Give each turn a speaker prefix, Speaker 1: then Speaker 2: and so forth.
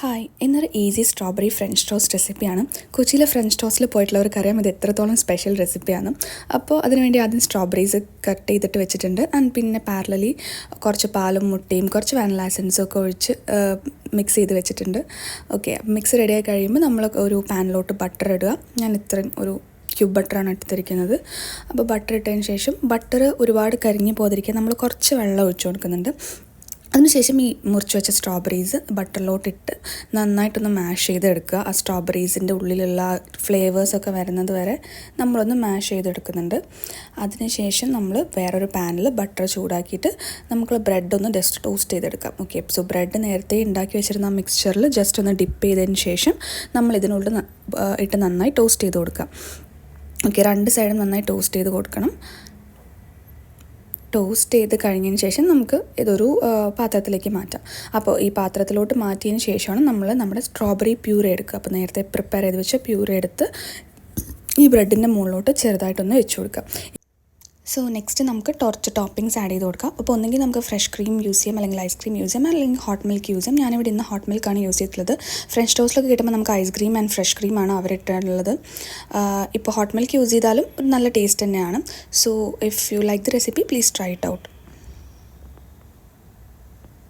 Speaker 1: Hi, ഇന്നൊരു easy strawberry French toast റെസിപ്പിയാണ്. കൊച്ചിയിലെ ഫ്രഞ്ച് ടോസ്റ്റിൽ പോയിട്ടുള്ളവർക്കറിയാം ഇത് എത്രത്തോളം സ്പെഷ്യൽ റെസിപ്പിയാണ്. അപ്പോൾ അതിനുവേണ്ടി ആദ്യം സ്ട്രോബെറീസ് കട്ട് ചെയ്തിട്ട് വെച്ചിട്ടുണ്ട്. ആൻഡ് പിന്നെ പാരലലി കുറച്ച് പാലും മുട്ടയും കുറച്ച് വാനില എസൻസും ഒക്കെ ഒഴിച്ച് മിക്സ് ചെയ്ത് വെച്ചിട്ടുണ്ട്. ഓക്കെ, മിക്സ് റെഡിയായി കഴിയുമ്പോൾ നമ്മൾ ഒരു പാനിലോട്ട് ബട്ടർ ഇടുക. ഞാൻ ഇത്രയും ഒരു ക്യൂബ് ബട്ടറാണ് എടുത്തിരിക്കുന്നത്. അപ്പോൾ ബട്ടർ ഇട്ടതിന് ശേഷം ബട്ടർ ഒരുപാട് കരിഞ്ഞു പോകാതിരിക്കാൻ നമ്മൾ കുറച്ച് വെള്ളം ഒഴിച്ചു കൊടുക്കുന്നുണ്ട്. അതിനുശേഷം ഈ മുറിച്ച് വെച്ച സ്ട്രോബെറീസ് ബട്ടറിലോട്ടിട്ട് നന്നായിട്ടൊന്ന് മാഷ് ചെയ്തെടുക്കുക. ആ സ്ട്രോബെറീസിൻ്റെ ഉള്ളിലുള്ള ഫ്ലേവേഴ്സൊക്കെ വരുന്നത് വരെ നമ്മളൊന്ന് മാഷ് ചെയ്തെടുക്കുന്നുണ്ട്. അതിനുശേഷം നമ്മൾ വേറൊരു പാനിൽ ബട്ടർ ചൂടാക്കിയിട്ട് നമുക്ക് ബ്രെഡ് ഒന്ന് ജസ്റ്റ് ടോസ്റ്റ് ചെയ്തെടുക്കാം. ഓക്കെ, സോ ബ്രെഡ് നേരത്തെ ഉണ്ടാക്കി വെച്ചിരുന്ന ആ മിക്സ്ചറിൽ ജസ്റ്റ് ഒന്ന് ഡിപ്പ് ചെയ്തതിന് ശേഷം നമ്മൾ ഇതിനുള്ളിൽ ഇട്ട് നന്നായി ടോസ്റ്റ് ചെയ്ത് കൊടുക്കാം. ഓക്കെ, രണ്ട് സൈഡും നന്നായി ടോസ്റ്റ് ചെയ്ത് കൊടുക്കണം. ടോസ്റ്റ് ചെയ്ത് കഴിഞ്ഞതിന് ശേഷം നമുക്ക് ഇതൊരു പാത്രത്തിലേക്ക് മാറ്റാം. അപ്പോൾ ഈ പാത്രത്തിലോട്ട് മാറ്റിയതിന് ശേഷമാണ് നമ്മൾ നമ്മുടെ സ്ട്രോബെറി പ്യൂറി എടുക്കുക. അപ്പോൾ നേരത്തെ പ്രിപ്പയർ ചെയ്ത് വെച്ച പ്യൂറി എടുത്ത് ഈ ബ്രെഡിൻ്റെ മുകളിലോട്ട് ചെറുതായിട്ടൊന്ന് വെച്ച് കൊടുക്കുക. സോ നെക്സ്റ്റ് നമുക്ക് കുറച്ച് ടോപ്പിങ്സ് ആഡ് ചെയ്ത് കൊടുക്കാം. അപ്പോൾ ഒന്നെങ്കിൽ നമുക്ക് ഫ്രഷ് ക്രീം യൂസ് ചെയ്യാം, അല്ലെങ്കിൽ ഐസ്ക്രീം യൂസ് ചെയ്യാം, അല്ലെങ്കിൽ ഹോട്ട് മിൽക്ക് യൂസ് ചെയ്യാം. ഞാനിവിടെ ഇന്ന് ഹോട്ട് മിൽക്കാണ് യൂസ് ചെയ്തിട്ടുള്ളത്. ഫ്രഞ്ച് ടോസ്റ്റിലൊക്കെ കിട്ടുമ്പോൾ നമുക്ക് ഐസ്ക്രീം ആൻഡ് ഫ്രഷ് ക്രീമാണ് അവരിട്ടുള്ളത്. ഇപ്പോൾ ഹോട്ട് മിൽക്ക് യൂസ് ചെയ്താലും നല്ല ടേസ്റ്റ് തന്നെയാണ്. So if you like the recipe please try it out.